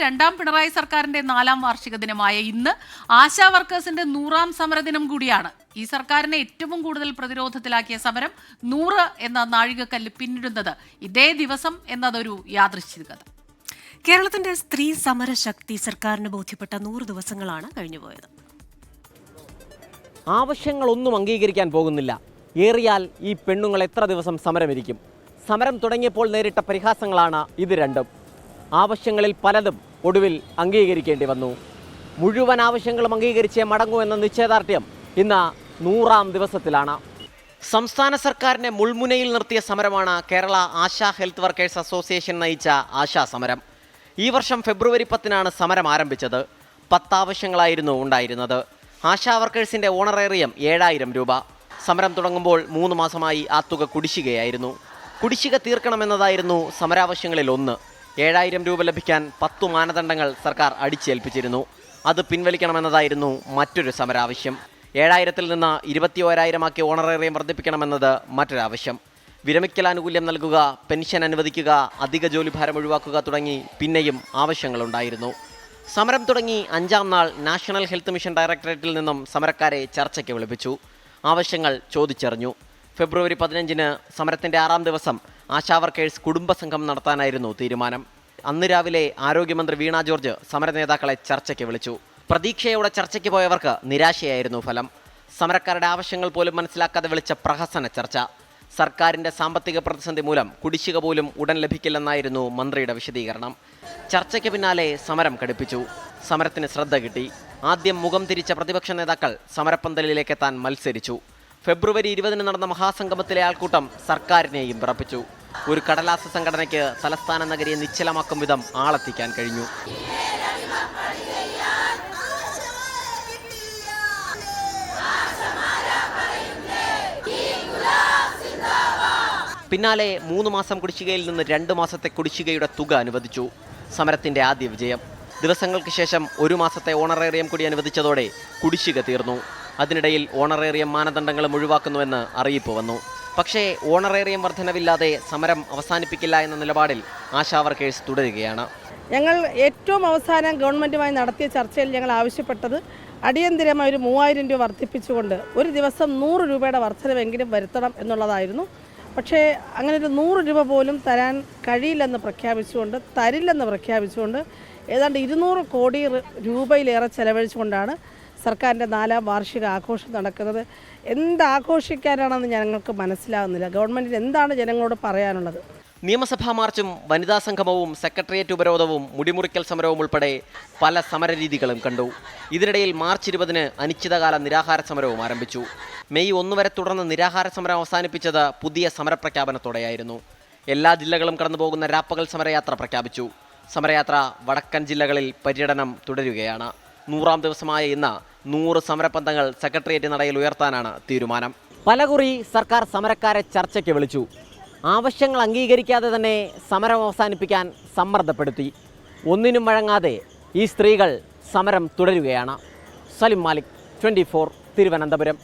രണ്ടാം പിണറായി സർക്കാരിന്റെ 4ാം വാർഷിക ദിനമായ ഇന്ന് ആശാ വർക്കേഴ്സിന്റെ 100ാം സമരദിനം കൂടിയാണ്. ഈ സർക്കാരിനെ ഏറ്റവും കൂടുതൽ പ്രതിരോധത്തിലാക്കിയ സമരം 100 എന്ന നാഴികക്കല്ല് പിന്നിടുന്നത് ഇതേ ദിവസം എന്നതൊരു യാദൃശ്ചികത. കേരളത്തിന്റെ സ്ത്രീ സമരശക്തി സർക്കാരിന് ബോധ്യപ്പെട്ട 100 ദിവസങ്ങളാണ് കഴിഞ്ഞുപോയത്. ആവശ്യങ്ങളൊന്നും അംഗീകരിക്കാൻ പോകുന്നില്ല. ഏറിയാൽ ഈ പെണ്ണുങ്ങൾ എത്ര ദിവസം സമരമിരിക്കും? സമരം തുടങ്ങിയപ്പോൾ നേരിട്ട പരിഹാസങ്ങളാണ് ഇത് രണ്ടും. ആവശ്യങ്ങളിൽ പലതും ഒടുവിൽ അംഗീകരിക്കേണ്ടി വന്നു. മുഴുവൻ ആവശ്യങ്ങളും അംഗീകരിച്ചേ മടങ്ങൂ എന്ന നിശ്ചയദാർഢ്യം ഇന്ന് 100ാം ദിവസത്തിലാണ്. സംസ്ഥാന സർക്കാരിനെ മുൾമുനയിൽ നിർത്തിയ സമരമാണ് Kerala ASHA health workers association നയിച്ച ആശാ സമരം. ഈ വർഷം ഫെബ്രുവരി 10-നാണ് സമരം ആരംഭിച്ചത്. 10 ആവശ്യങ്ങളായിരുന്നു ഉണ്ടായിരുന്നത്. ആശാ വർക്കേഴ്സിൻ്റെ ഓണറേറിയം 7000 രൂപ. സമരം തുടങ്ങുമ്പോൾ 3 മാസമായി ആ തുക കുടിശ്ശികയായിരുന്നു. കുടിശ്ശിക തീർക്കണമെന്നതായിരുന്നു സമരാവശ്യങ്ങളിൽ ഒന്ന്. 7000 രൂപ ലഭിക്കാൻ 10 മാനദണ്ഡങ്ങൾ സർക്കാർ അടിച്ചേൽപ്പിച്ചിരുന്നു. അത് പിൻവലിക്കണമെന്നതായിരുന്നു മറ്റൊരു സമരാവശ്യം. 7000-ൽ നിന്ന് 21,000-ആക്കി ഓണറേറിയം വർദ്ധിപ്പിക്കണമെന്നത് മറ്റൊരാവശ്യം. വിരമിക്കലാനുകൂല്യം നൽകുക, പെൻഷൻ അനുവദിക്കുക, അധിക ജോലിഭാരം ഒഴിവാക്കുക തുടങ്ങി പിന്നെയും ആവശ്യങ്ങളുണ്ടായിരുന്നു. സമരം തുടങ്ങി 5ാം നാൾ നാഷണൽ ഹെൽത്ത് മിഷൻ ഡയറക്ടറേറ്റിൽ നിന്നും സമരക്കാരെ ചർച്ചയ്ക്ക് വിളിപ്പിച്ചു. ആവശ്യങ്ങൾ ചോദിച്ചറിഞ്ഞു. ഫെബ്രുവരി 15-ന് സമരത്തിൻ്റെ 6ാം ദിവസം ആശാ വർക്കേഴ്സ് കുടുംബസംഘം നടത്താനായിരുന്നു തീരുമാനം. അന്ന് രാവിലെ ആരോഗ്യമന്ത്രി വീണ ജോർജ് സമര നേതാക്കളെ ചർച്ചയ്ക്ക് വിളിച്ചു. പ്രതീക്ഷയോടെ ചർച്ചയ്ക്ക് പോയവർക്ക് നിരാശയായിരുന്നു ഫലം. സമരക്കാരുടെ ആവശ്യങ്ങൾ പോലും മനസ്സിലാക്കാതെ വിളിച്ച പ്രഹസന ചർച്ച. സർക്കാരിൻ്റെ സാമ്പത്തിക പ്രതിസന്ധി മൂലം കുടിശ്ശിക പോലും ഉടൻ ലഭിക്കില്ലെന്നായിരുന്നു മന്ത്രിയുടെ വിശദീകരണം. ചർച്ചയ്ക്ക് പിന്നാലെ സമരം കടുപ്പിച്ചു. സമരത്തിന് ശ്രദ്ധ കിട്ടി. ആദ്യം മുഖം തിരിച്ച പ്രതിപക്ഷ നേതാക്കൾ സമരപ്പന്തലിലേക്ക് എത്താൻ മത്സരിച്ചു. ഫെബ്രുവരി 20-ന് നടന്ന മഹാസംഗമത്തിലെ ആൾക്കൂട്ടം സർക്കാരിനെയും വിറപ്പിച്ചു. ഒരു കടലാസ സംഘടനയ്ക്ക് തലസ്ഥാന നഗരിയെ നിശ്ചലമാക്കും വിധം ആളെത്തിക്കാൻ കഴിഞ്ഞു. പിന്നാലെ 3 മാസം കുടിശ്ശികയിൽ നിന്ന് 2 മാസത്തെ കുടിശ്ശികയുടെ തുക അനുവദിച്ചു. സമരത്തിൻ്റെ ആദ്യ വിജയം. ദിവസങ്ങൾക്ക് ശേഷം 1 മാസത്തെ ഓണറേറിയം കൂടി അനുവദിച്ചതോടെ കുടിശ്ശിക തീർന്നു. അതിനിടയിൽ ഓണറേറിയം മാനദണ്ഡങ്ങളും ഒഴിവാക്കുന്നുവെന്ന് അറിയിപ്പ് വന്നു. പക്ഷേ ഓണറേറിയം വർധനവില്ലാതെ സമരം അവസാനിപ്പിക്കില്ല എന്ന നിലപാടിൽ ആശാ വർക്കേഴ്സ് തുടരുകയാണ്. ഞങ്ങൾ ഏറ്റവും അവസാനം ഗവൺമെൻറ്റുമായി നടത്തിയ ചർച്ചയിൽ ഞങ്ങൾ ആവശ്യപ്പെട്ടത് അടിയന്തിരമായി ഒരു 3000 രൂപ വർദ്ധിപ്പിച്ചുകൊണ്ട് ഒരു ദിവസം 100 രൂപയുടെ വർധനവെങ്കിലും വരുത്തണം എന്നുള്ളതായിരുന്നു. പക്ഷേ അങ്ങനെ ഒരു 100 രൂപ പോലും തരാൻ കഴിയില്ലെന്ന് പ്രഖ്യാപിച്ചുകൊണ്ട്, തരില്ലെന്ന് പ്രഖ്യാപിച്ചുകൊണ്ട് ഏതാണ്ട് 200 കോടി രൂപയിലേറെ ചെലവഴിച്ചുകൊണ്ടാണ് സർക്കാരിൻ്റെ 4ാം വാർഷിക ആഘോഷം നടക്കുന്നത്. എന്താഘോഷിക്കാനാണെന്ന് ഞങ്ങൾക്ക് മനസ്സിലാകുന്നില്ല. ഗവൺമെൻറ്റിന് എന്താണ് ജനങ്ങളോട് പറയാനുള്ളത്? നിയമസഭാ മാർച്ചും വനിതാ സംഗമവും സെക്രട്ടേറിയറ്റ് ഉപരോധവും മുടിമുറിക്കൽ സമരവും ഉൾപ്പെടെ പല സമരരീതികളും കണ്ടു. ഇതിനിടയിൽ മാർച്ച് 20-ന് അനിശ്ചിതകാല നിരാഹാര സമരവും ആരംഭിച്ചു. മെയ് 1 വരെ തുടർന്ന് നിരാഹാര സമരം അവസാനിപ്പിച്ചത് പുതിയ സമരപ്രഖ്യാപനത്തോടെയായിരുന്നു. എല്ലാ ജില്ലകളും കടന്നുപോകുന്ന രാപ്പകൽ സമരയാത്ര പ്രഖ്യാപിച്ചു. സമരയാത്ര വടക്കൻ ജില്ലകളിൽ പര്യടനം തുടരുകയാണ്. 100ാം ദിവസമായ ഇന്ന് 100 സമരപന്തങ്ങൾ സെക്രട്ടേറിയറ്റ് നടയിൽ ഉയർത്താനാണ് തീരുമാനം. പലകുറി സർക്കാർ സമരക്കാരെ ചർച്ചയ്ക്ക് വിളിച്ചു. ആവശ്യങ്ങൾ അംഗീകരിക്കാതെ തന്നെ സമരം അവസാനിപ്പിക്കാൻ സമ്മർദ്ദപ്പെടുത്തി. ഒന്നിനും വഴങ്ങാതെ ഈ സ്ത്രീകൾ സമരം തുടരുകയാണ്. സലിം മാലിക്, 24, തിരുവനന്തപുരം.